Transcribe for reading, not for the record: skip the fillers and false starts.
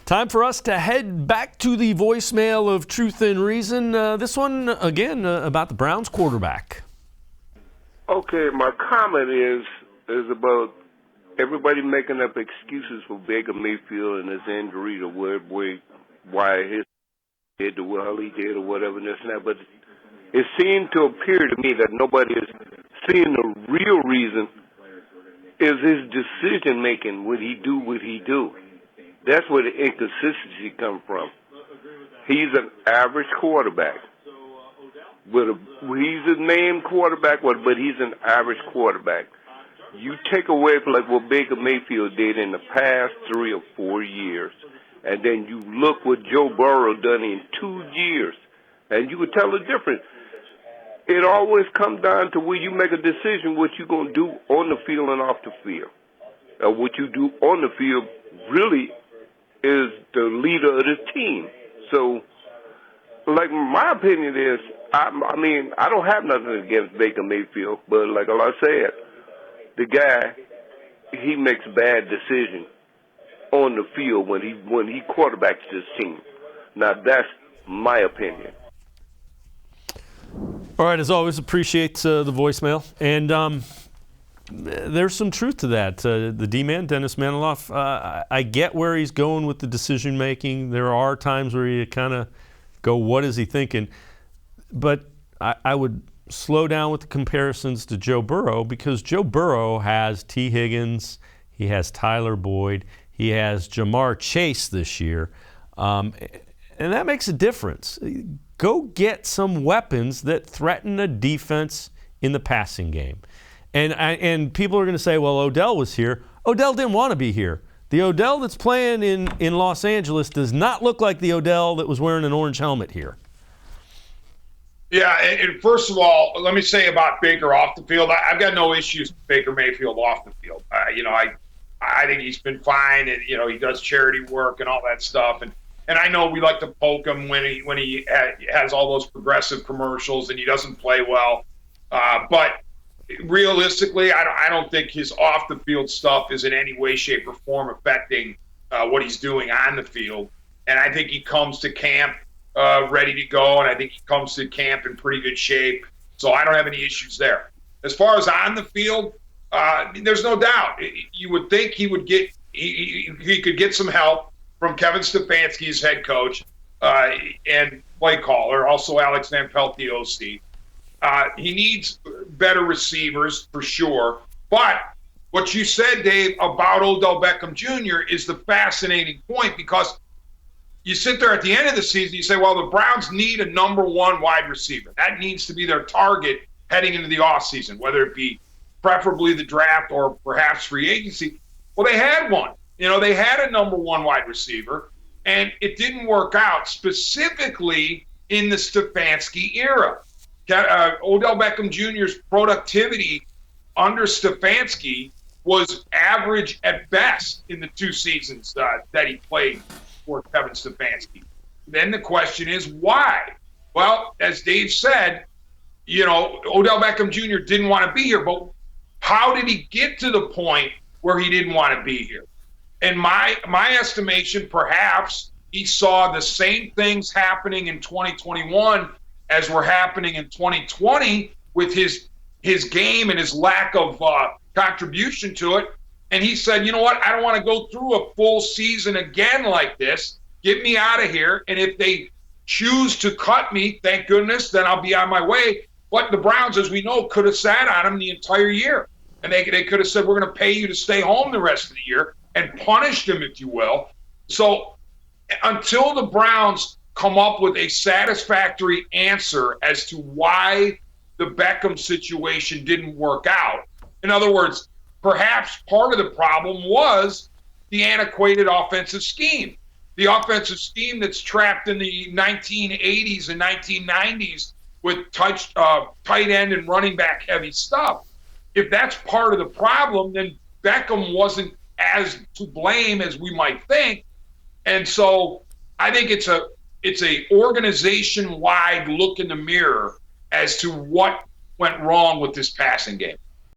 Time for us to head back to the voicemail of Truth and Reason. This one, again, about the Browns quarterback. Okay, my comment is about everybody making up excuses for Baker Mayfield and his injury to why he did the well he did or whatever and this and that. But it seemed to appear to me that nobody is seeing the real reason is his decision making. Would he do what he do? That's where the inconsistency comes from. He's an average quarterback. He's a named quarterback, but he's an average quarterback. You take away from like what Baker Mayfield did in the past 3 or 4 years, and then you look what Joe Burrow done in 2 years, and you could tell the difference. It always comes down to where you make a decision what you're going to do on the field and off the field. What you do on the field really is the leader of the team. So, like, my opinion is, I mean, I don't have nothing against Baker Mayfield, but like I said, the guy, he makes bad decisions on the field when he quarterbacks this team. Now, that's my opinion. All right, as always, appreciate the voicemail. And there's some truth to that. The D-man, Dennis Maniloff, I get where he's going with the decision-making. There are times where you kind of go, what is he thinking? But I would slow down with the comparisons to Joe Burrow, because Joe Burrow has T. Higgins, he has Tyler Boyd, he has Jamar Chase this year, and that makes a difference. Go get some weapons that threaten a defense in the passing game. And people are going to say, well, Odell was here. Odell didn't want to be here. The Odell that's playing in Los Angeles does not look like the Odell that was wearing an orange helmet here. Yeah, and first of all, let me say about Baker off the field, I've got no issues with Baker Mayfield off the field. I think he's been fine, and he does charity work and all that stuff, and I know we like to poke him when he has all those progressive commercials and he doesn't play well, but realistically, I don't think his off the field stuff is in any way, shape, or form affecting what he's doing on the field, and I think he comes to camp ready to go, and I think he comes to camp in pretty good shape. So I don't have any issues there. As far as on the field, there's no doubt. You would think he could get some help from Kevin Stefanski, his head coach, and play caller, also Alex Van Pelt, the OC. He needs better receivers for sure. But what you said, Dave, about Odell Beckham Jr. is the fascinating point, because you sit there at the end of the season, you say, well, the Browns need a number one wide receiver. That needs to be their target heading into the offseason, whether it be preferably the draft or perhaps free agency. Well, they had one. They had a number one wide receiver, and it didn't work out, specifically in the Stefanski era. Odell Beckham Jr.'s productivity under Stefanski was average at best in the 2 seasons that he played for Kevin Stefanski. Then the question is why? Well, as Dave said, Odell Beckham Jr. didn't want to be here, but how did he get to the point where he didn't want to be here? In my estimation, perhaps he saw the same things happening in 2021 as were happening in 2020 with his game and his lack of contribution to it. And he said, you know what, I don't want to go through a full season again like this. Get me out of here. And if they choose to cut me, thank goodness, then I'll be on my way. But the Browns, as we know, could have sat on him the entire year. And they could have said, we're going to pay you to stay home the rest of the year, and punished him, if you will. So until the Browns come up with a satisfactory answer as to why the Beckham situation didn't work out, in other words, perhaps part of the problem was the antiquated offensive scheme. The offensive scheme that's trapped in the 1980s and 1990s with tight end and running back heavy stuff. If that's part of the problem, then Beckham wasn't as to blame as we might think. And so I think it's a organization-wide look in the mirror as to what went wrong with this passing game.